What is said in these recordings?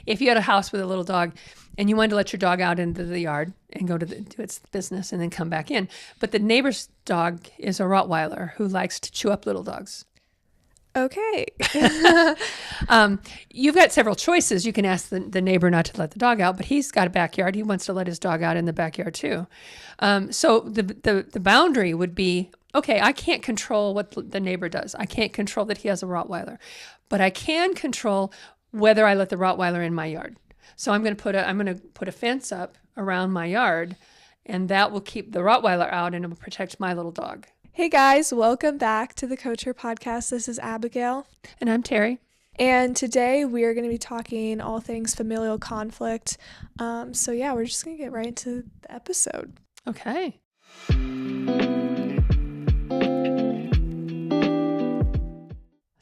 If you had a house with a little dog and you wanted to let your dog out into the yard and go to do its business and then come back in, but the neighbor's dog is a Rottweiler who likes to chew up little dogs. Okay. You've got several choices. You can ask the neighbor not to let the dog out, but he's got a backyard. He wants to let his dog out in the backyard too. So the boundary would be, okay, I can't control what the neighbor does. I can't control that he has a Rottweiler, but I can control whether I let the Rottweiler in my yard. So I'm going to put a fence up around my yard, and that will keep the Rottweiler out and it will protect my little dog. Hey guys, welcome back to the Coacher Podcast. This is Abigail. And I'm Terry. And today we are going to be talking all things familial conflict. So yeah, we're just going to get right into the episode. Okay.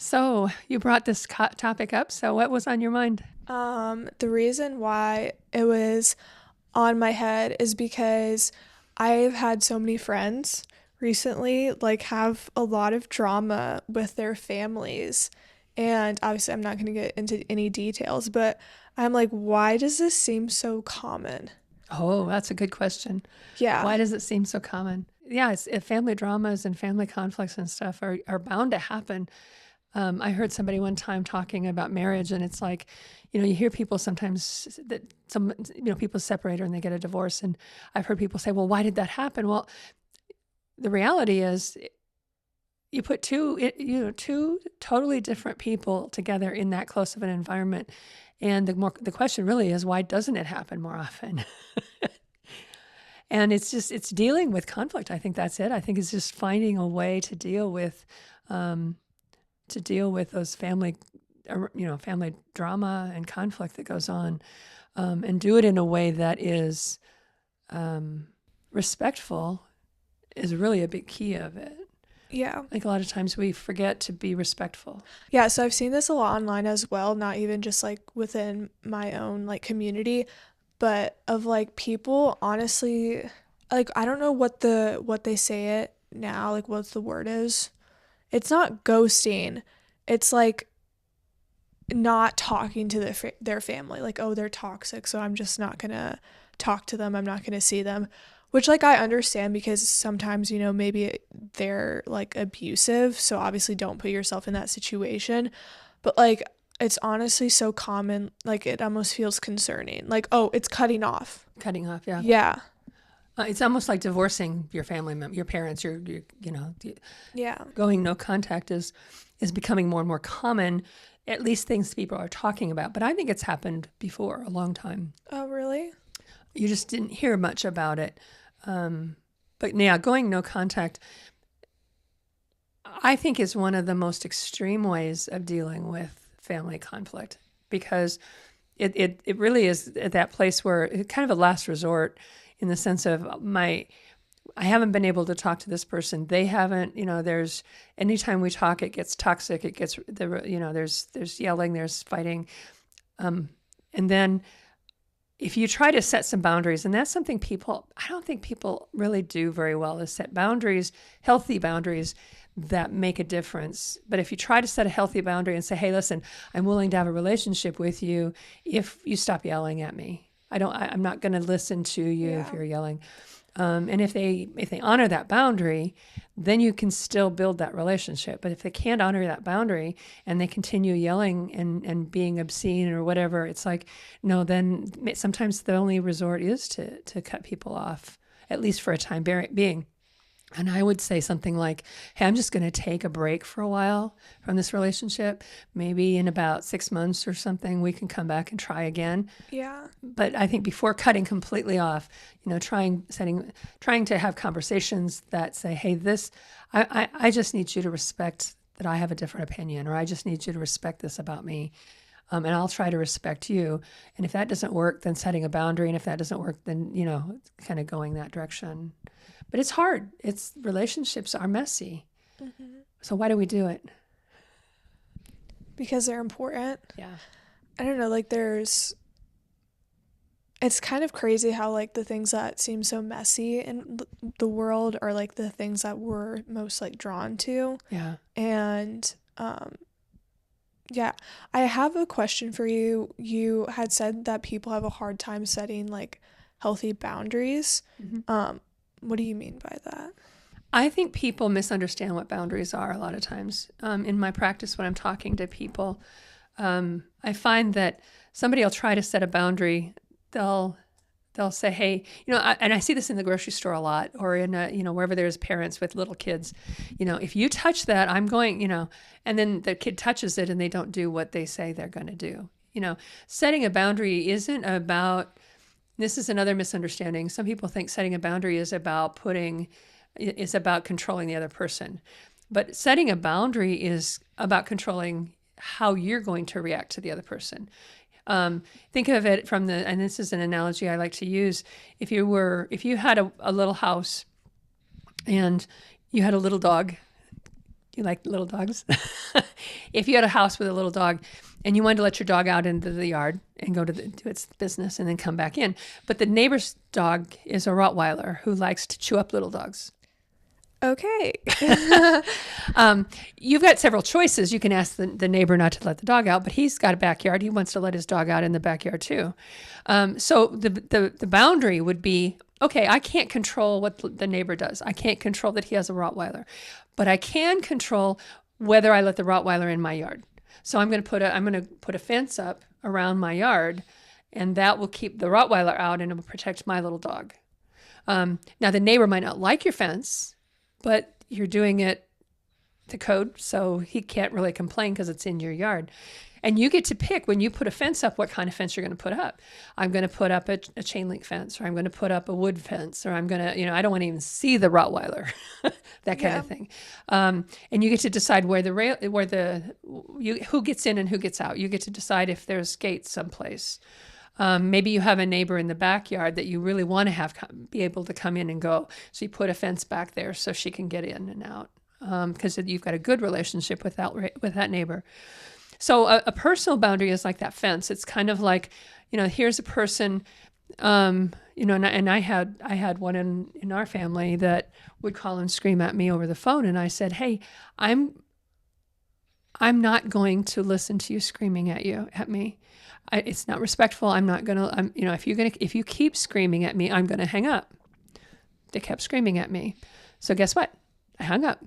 So you brought this topic up. So what was on your mind? The reason why it was on my head is because I've had so many friends recently have a lot of drama with their families. And obviously I'm not going to get into any details, but I'm like, why does this seem so common? Oh, that's a good question. Yeah. Why does it seem so common? Yeah, family dramas and family conflicts and stuff are bound to happen. I heard somebody one time talking about marriage, and it's like, you hear people sometimes that people separate and they get a divorce. And I've heard people say, well, why did that happen? Well, the reality is you put two totally different people together in that close of an environment. And the question really is, why doesn't it happen more often? And it's dealing with conflict. I think that's it. I think it's just finding a way to deal with those family drama and conflict that goes on, and do it in a way that is respectful is really a big key of it. Yeah. Like a lot of times we forget to be respectful. Yeah, so I've seen this a lot online as well, not even just within my own community, but of people honestly, I don't know what they say it now, what the word is. It's not ghosting. It's not talking to their family. Oh, they're toxic, so I'm just not going to talk to them. I'm not going to see them. Which I understand, because sometimes, maybe they're abusive. So obviously don't put yourself in that situation. But it's honestly so common. It almost feels concerning. Oh, it's cutting off. Cutting off, yeah. Yeah. It's almost like divorcing your family member, your parents, Yeah. Going no contact is becoming more and more common, at least things people are talking about. But I think it's happened before a long time. Oh, really? You just didn't hear much about it. But yeah, going no contact, I think, is one of the most extreme ways of dealing with family conflict, because it really is at that place where it's kind of a last resort, in the sense of I haven't been able to talk to this person. They haven't, there's, anytime we talk, it gets toxic. It gets, there's yelling, there's fighting. And then if you try to set some boundaries, and that's something I don't think people really do very well, is set boundaries, healthy boundaries that make a difference. But if you try to set a healthy boundary and say, hey, listen, I'm willing to have a relationship with you if you stop yelling at me. I'm not going to listen to you if you're yelling. And if they honor that boundary, then you can still build that relationship. But if they can't honor that boundary and they continue yelling and being obscene or whatever, it's no, then sometimes the only resort is to cut people off, at least for a time being. And I would say something like, hey, I'm just going to take a break for a while from this relationship. Maybe in about 6 months or something, we can come back and try again. Yeah. But I think before cutting completely off, trying to have conversations that say, hey, I just need you to respect that I have a different opinion, or I just need you to respect this about me. And I'll try to respect you. And if that doesn't work, then setting a boundary. And if that doesn't work, then, kind of going that direction. But it's hard. Relationships are messy. Mm-hmm. So why do we do it? Because they're important. Yeah. I don't know, it's kind of crazy how the things that seem so messy in the world are the things that we're most drawn to. Yeah. And Yeah. I have a question for you. You had said that people have a hard time setting like healthy boundaries. Mhm. Um, what do you mean by that? I think people misunderstand what boundaries are a lot of times. In my practice, when I'm talking to people, I find that somebody will try to set a boundary. They'll they'll say, "Hey, and I see this in the grocery store a lot, or in wherever there's parents with little kids. If you touch that, I'm going. And then the kid touches it, and they don't do what they say they're going to do. Setting a boundary isn't about. This is another misunderstanding. Some people think setting a boundary is about controlling the other person. But setting a boundary is about controlling how you're going to react to the other person. Think of it and this is an analogy I like to use. If you had a little house and you had a little dog, you like little dogs? If you had a house with a little dog and you wanted to let your dog out into the yard and go do its business and then come back in, but the neighbor's dog is a Rottweiler who likes to chew up little dogs. Okay. You've got several choices. You can ask the neighbor not to let the dog out, but he's got a backyard. He wants to let his dog out in the backyard too. So the boundary would be, okay, I can't control what the neighbor does. I can't control that he has a Rottweiler, but I can control whether I let the Rottweiler in my yard. So I'm going to put a fence up around my yard, and that will keep the Rottweiler out and it will protect my little dog. Now the neighbor might not like your fence, but you're doing it the code, so he can't really complain because it's in your yard. And you get to pick when you put a fence up what kind of fence you're going to put up. I'm going to put up a chain link fence, or I'm going to put up a wood fence, or I'm going to, I don't want to even see the Rottweiler, that kind of thing. And you get to decide who gets in and who gets out. You get to decide if there's gates someplace. Maybe you have a neighbor in the backyard that you really want to be able to come in and go. So you put a fence back there so she can get in and out because you've got a good relationship with that neighbor. So a personal boundary is like that fence. It's kind of like, here's a person, and I had one in our family that would call and scream at me over the phone, and I said, "Hey, I'm not going to listen to you screaming at me. It's not respectful. I'm not going to, if you keep screaming at me, I'm going to hang up." They kept screaming at me. So guess what? I hung up.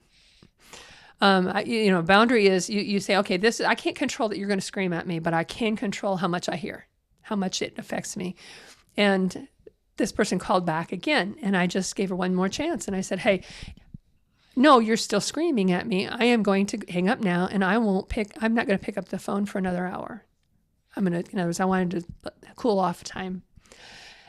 Boundary is you say, okay, I can't control that you're going to scream at me, but I can control how much I hear, how much it affects me. And this person called back again, and I just gave her one more chance. And I said, "Hey, no, you're still screaming at me. I am going to hang up now, and I'm not going to pick up the phone for another hour. In other words, I wanted to cool off time."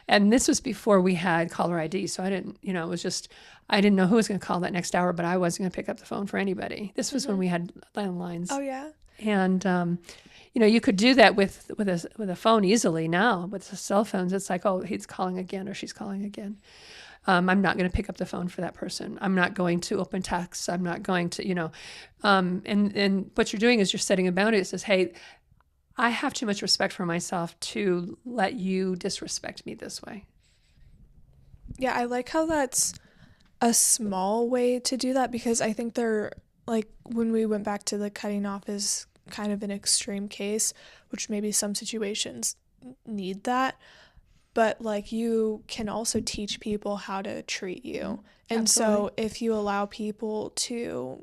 And this was before we had caller ID. So I didn't, it was just, I didn't know who was going to call that next hour, but I wasn't going to pick up the phone for anybody. This was when we had landlines. Oh, yeah. And, you could do that with a phone easily now. With the cell phones, it's like, oh, he's calling again or she's calling again. I'm not going to pick up the phone for that person. I'm not going to open texts. I'm not going to, and what you're doing is you're setting a boundary that says, "Hey, I have too much respect for myself to let you disrespect me this way." Yeah, I like how that's a small way to do that because I think they're like when we went back to the cutting off is kind of an extreme case, which maybe some situations need that. But like you can also teach people how to treat you. And Absolutely. so if you allow people to,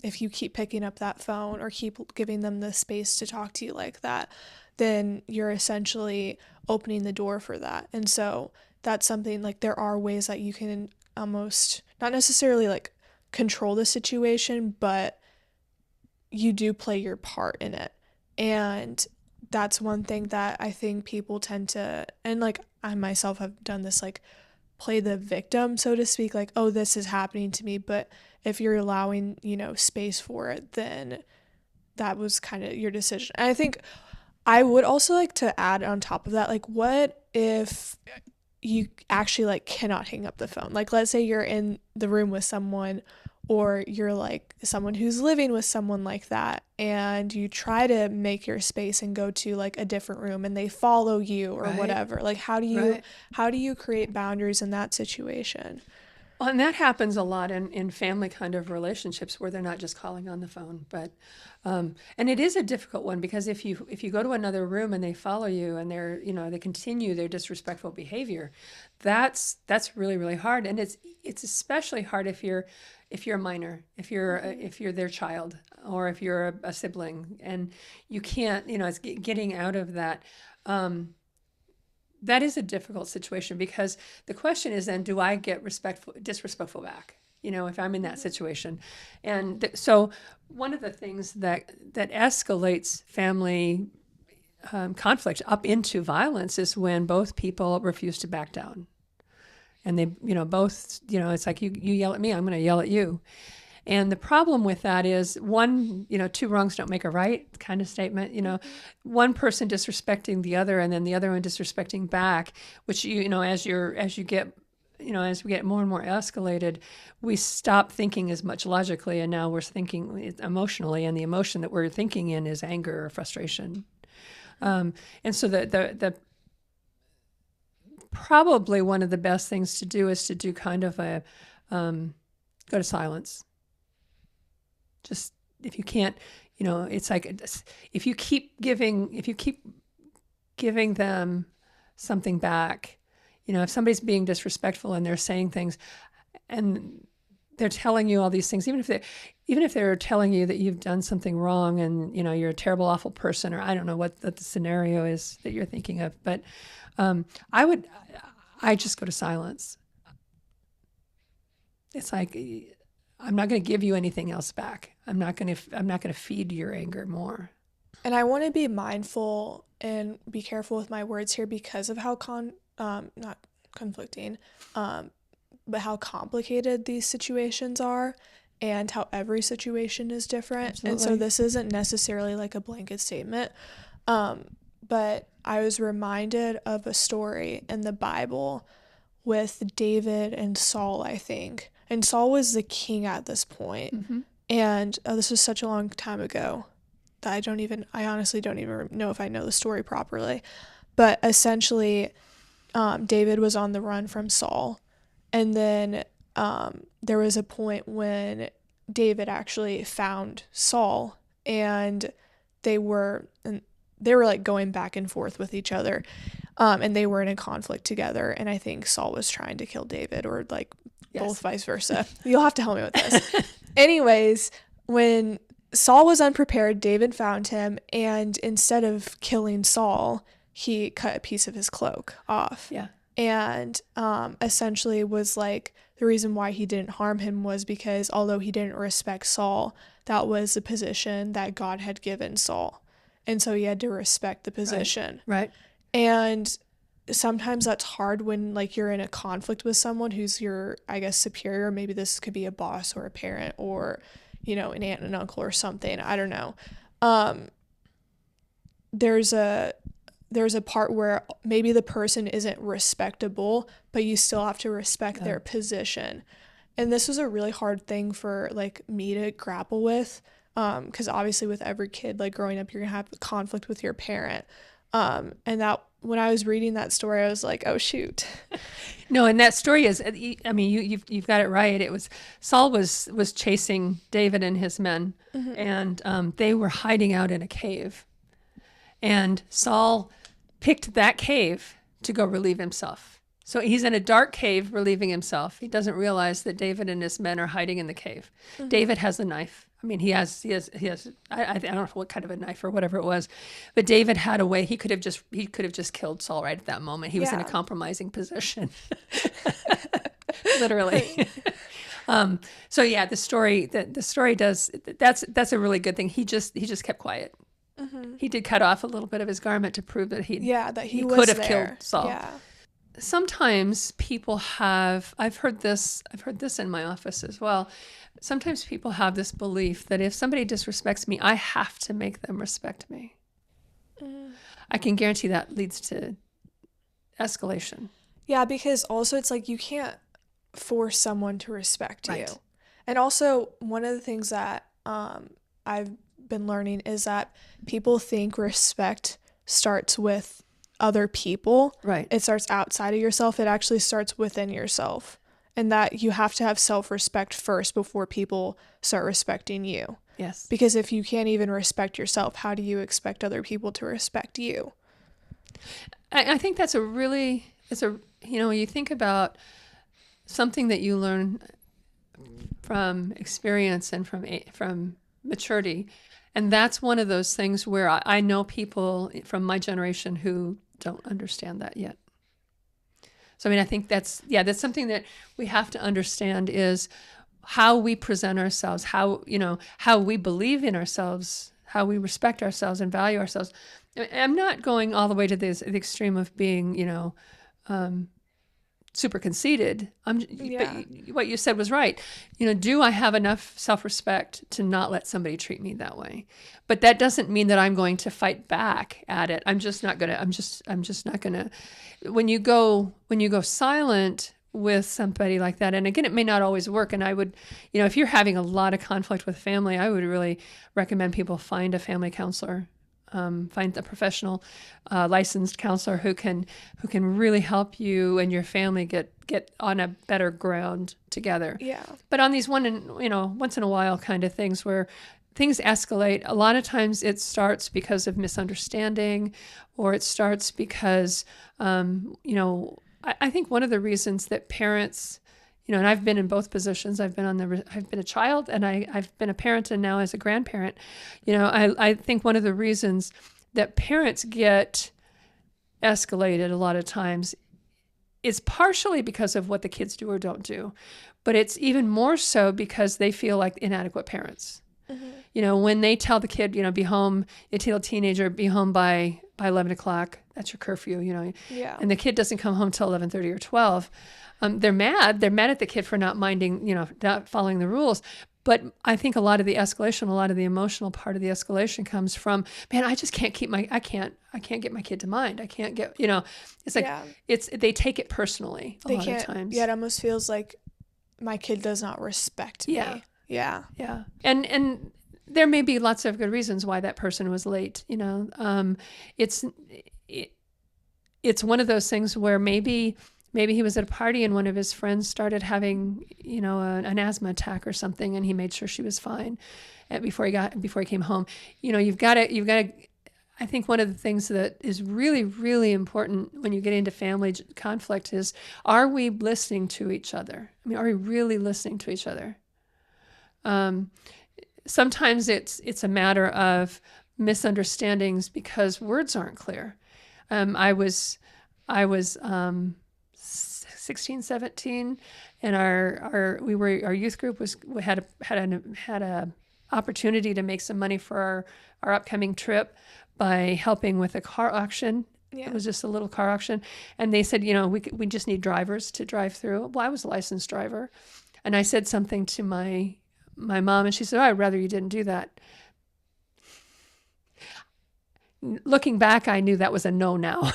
if you keep picking up that phone or keep giving them the space to talk to you like that, then you're essentially opening the door for that. And so that's something like there are ways that you can almost not necessarily like control the situation, but you do play your part in it. And that's one thing that I think people tend to, and like I myself have done this, like play the victim, so to speak, like, oh, this is happening to me. But if you're allowing, space for it, then that was kind of your decision. And I think I would also like to add on top of that, like, what if you actually like cannot hang up the phone? Like, let's say you're in the room with someone or you're like someone who's living with someone like that and you try to make your space and go to like a different room and they follow you or Right. whatever. Like how do you create boundaries in that situation? Well, and that happens a lot in family kind of relationships where they're not just calling on the phone, but and it is a difficult one because if you go to another room and they follow you and they continue their disrespectful behavior, that's really really hard, and it's especially hard if you're a minor, if you're their child, or if you're a sibling, and you can't, it's getting out of that. That is a difficult situation because the question is then, do I get disrespectful back? If I'm in that situation. And so one of the things that escalates family conflict up into violence is when both people refuse to back down. And they, both, it's like you yell at me, I'm going to yell at you. And the problem with that is two wrongs don't make a right kind of statement, one person disrespecting the other and then the other one disrespecting back, which, as we get more and more escalated, we stop thinking as much logically. And now we're thinking emotionally, and the emotion that we're thinking in is anger or frustration. And so the probably one of the best things to do is to do kind of a go to silence. Just if you can't, it's like if you keep giving them something back, if somebody's being disrespectful and they're saying things and they're telling you all these things, even if they're telling you that you've done something wrong and you're a terrible, awful person, or I don't know what the scenario is that you're thinking of, but I just go to silence. It's like, I'm not going to give you anything else back. I'm not going to feed your anger more. And I want to be mindful and be careful with my words here because of how not conflicting, but how complicated these situations are and how every situation is different. Absolutely. And so this isn't necessarily like a blanket statement. But I was reminded of a story in the Bible with David and Saul, I think. And Saul was the king at this point. Mm-hmm. And this was such a long time ago that I honestly don't even know if I know the story properly. But essentially, David was on the run from Saul. And then there was a point when David actually found Saul, and they were like going back and forth with each other. And they were in a conflict together. And I think Saul was trying to kill David, or like yes. Both vice versa. You'll have to help me with this. Anyways, when Saul was unprepared, David found him. And instead of killing Saul, he cut a piece of his cloak off. Yeah. And essentially was like, the reason why he didn't harm him was because although he didn't respect Saul, that was the position that God had given Saul. And so he had to respect the position. Right. And sometimes that's hard when like you're in a conflict with someone who's your, I guess, superior. Maybe this could be a boss or a parent or, an aunt and an uncle or something. I don't know. There's a part where maybe the person isn't respectable, but you still have to respect their position. And this was a really hard thing for like me to grapple with. Because obviously with every kid, like growing up, you're gonna have conflict with your parent. And that when I was reading that story, I was like, oh shoot. No, and that story is, I mean, you've got it right. It was Saul was chasing David and his men, mm-hmm. and they were hiding out in a cave, and Saul picked that cave to go relieve himself. So he's in a dark cave relieving himself. He doesn't realize that David and his men are hiding in the cave. Mm-hmm. David has a knife. I mean, he has. I don't know what kind of a knife or whatever it was, but David had a way. He could have just killed Saul right at that moment. He was in a compromising position, literally. So yeah, the story does. That's a really good thing. He just kept quiet. Mm-hmm. He did cut off a little bit of his garment to prove that he could have killed Saul. Yeah. Sometimes people have. I've heard this in my office as well. Sometimes people have this belief that if somebody disrespects me, I have to make them respect me. I can guarantee that leads to escalation. Yeah, because also it's like you can't force someone to respect you. And also one of the things that I've been learning is that people think respect starts with other people. Right. It starts outside of yourself. It actually starts within yourself. and that you have to have self-respect first before people start respecting you. Yes. Because if you can't even respect yourself, how do you expect other people to respect you? I think that's you think about something that you learn from experience and from maturity. And that's one of those things where I know people from my generation who don't understand that yet. So, I think that's something that we have to understand is how we present ourselves, how we believe in ourselves, how we respect ourselves and value ourselves. I'm not going all the way to the extreme of being, super conceited. But what you said was right. Do I have enough self-respect to not let somebody treat me that way? But that doesn't mean that I'm going to fight back at it. I'm just not gonna. I'm just not gonna. When you go silent with somebody like that, and again, it may not always work. And I would, if you're having a lot of conflict with family, I would really recommend people find a family counselor. Find a professional, licensed counselor who can really help you and your family get on a better ground together. Yeah. But on these once in a while kind of things where things escalate, a lot of times it starts because of misunderstanding, or it starts because I think one of the reasons that parents, and I've been in both positions. I've been a child, and I've been a parent, and now as a grandparent. I think one of the reasons that parents get escalated a lot of times is partially because of what the kids do or don't do, but it's even more so because they feel like inadequate parents. Mm-hmm. When they tell the kid, be home, they tell a teenager, be home by 11 o'clock, that's your curfew, Yeah. And the kid doesn't come home till 11:30 or 12. They're mad. They're mad at the kid for not minding, not following the rules. But I think a lot of the escalation, a lot of the emotional part of the escalation comes from, man, I just can't I can't get my kid to mind. I can't get, it's like, they take it personally a lot of times. Yeah, it almost feels like my kid does not respect me. Yeah. And there may be lots of good reasons why that person was late. It's one of those things where maybe he was at a party and one of his friends started having, an asthma attack or something, and he made sure she was fine before he came home. You've got to. I think one of the things that is really, really important when you get into family conflict is, are we listening to each other? Are we really listening to each other? Sometimes it's a matter of misunderstandings because words aren't clear. I was 16, 17, and our youth group had a opportunity to make some money for our upcoming trip by helping with a car auction. Yeah. It was just a little car auction, and they said, we just need drivers to drive through. Well, I was a licensed driver, and I said something to my mom, and she said, I'd rather you didn't do that. Looking back, I knew that was a no now.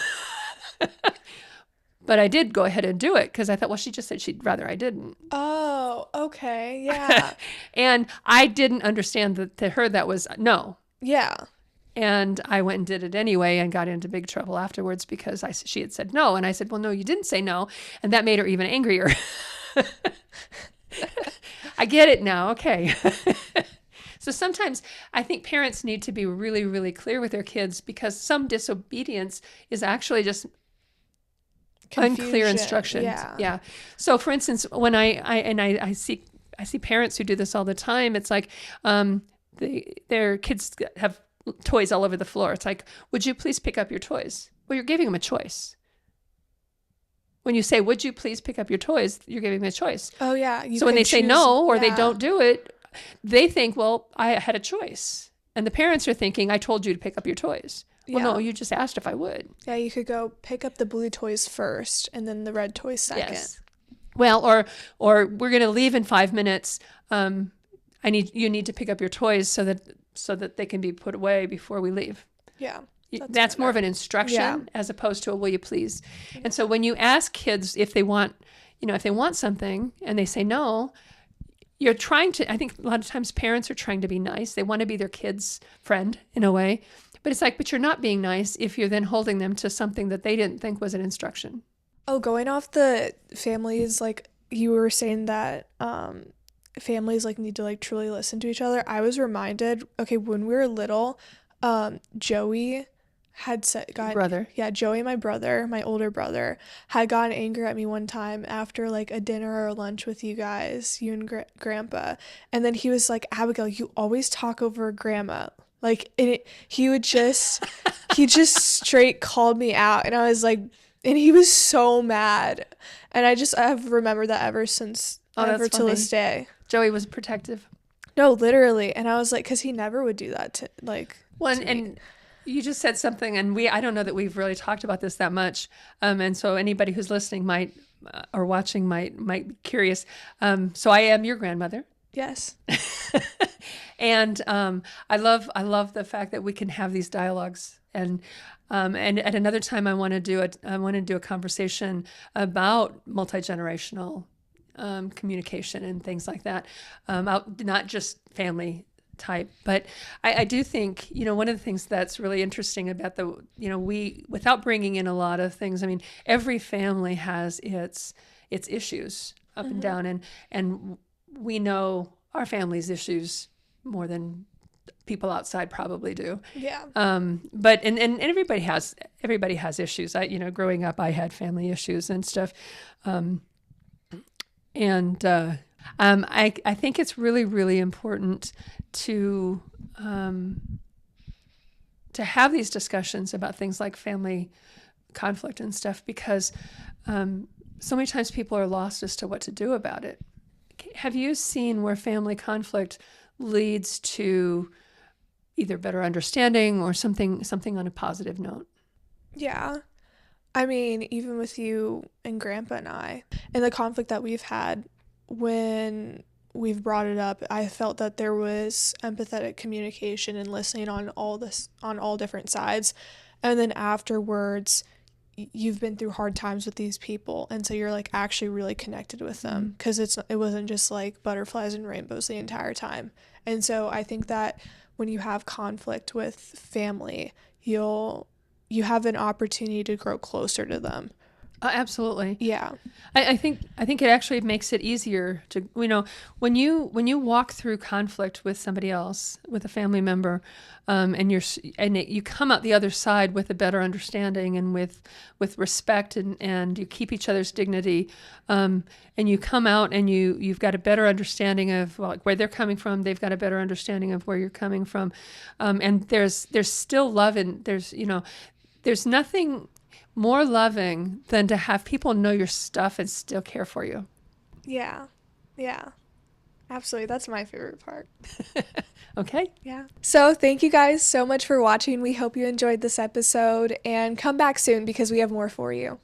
But I did go ahead and do it because I thought, well, she just said she'd rather I didn't. Oh, okay. Yeah. And I didn't understand that to her that was no. Yeah. And I went and did it anyway and got into big trouble afterwards because she had said no. And I said, well, no, you didn't say no. And that made her even angrier. I get it now. Okay. So sometimes I think parents need to be really, really clear with their kids because some disobedience is actually just unclear instructions. Yeah. So for instance, when I see parents who do this all the time, it's like their kids have toys all over the floor. It's like, would you please pick up your toys? Well, you're giving them a choice. When you say, would you please pick up your toys, you're giving them a choice. Oh, yeah. So when they say no or they don't do it, they think, well, I had a choice. And the parents are thinking, I told you to pick up your toys. Well, no, you just asked if I would. Yeah, you could go pick up the blue toys first and then the red toys second. Yes. Well, or we're going to leave in 5 minutes. You need to pick up your toys so that they can be put away before we leave. Yeah. That's more of an instruction as opposed to a will you please. Yeah. And so when you ask kids if they want something and they say no, you're trying to, I think a lot of times parents are trying to be nice. They want to be their kid's friend in a way. But it's like, but you're not being nice if you're then holding them to something that they didn't think was an instruction. Oh, going off the families, like you were saying that families like need to like truly listen to each other. I was reminded, okay, when we were little, Joey had said, Your got brother. yeah, Joey, my brother, my older brother, had gotten angry at me one time after like a dinner or lunch with you guys, you and grandpa. And then he was like, Abigail, you always talk over grandma. Like, he just straight called me out. And I was like, and he was so mad. And I've remembered that ever since, Oh, ever that's till this funny. day. Joey was protective. No, literally. And I was like, because he never would do that to, like, One to me. and you just said something, and I don't know that we've really talked about this that much, and so anybody who's listening might or watching might be curious. So I am your grandmother, Yes. and I love the fact that we can have these dialogues. And at another time, I want to do a conversation about multi-generational communication and things like that, not just family type. But I do think, one of the things that's really interesting about we, without bringing in a lot of things, I mean, every family has its issues up and Mm-hmm. down, and we know our family's issues more than people outside probably do. Yeah. But and everybody has issues. Growing up, I had family issues and stuff. Um, and I think it's really, really important to um, to have these discussions about things like family conflict and stuff, because so many times people are lost as to what to do about it. Have you seen where family conflict leads to either better understanding or something on a positive note? Yeah. I mean, even with you and grandpa and I, and the conflict that we've had when we've brought it up, I felt that there was empathetic communication and listening on all different sides. And then afterwards, you've been through hard times with these people, and so you're like actually really connected with them, Mm-hmm. because it wasn't just like butterflies and rainbows the entire time. And so I think that when you have conflict with family, you have an opportunity to grow closer to them. Absolutely. Yeah. I think it actually makes it easier to, when you walk through conflict with somebody else, with a family member, you come out the other side with a better understanding and with respect, and you keep each other's dignity, and you come out and you've got a better understanding of, well, like, where they're coming from. They've got a better understanding of where you're coming from, and there's still love, and there's nothing more loving than to have people know your stuff and still care for you. Yeah. Yeah. Absolutely. That's my favorite part. Okay? Yeah. So, thank you guys so much for watching. We hope you enjoyed this episode, and come back soon because we have more for you.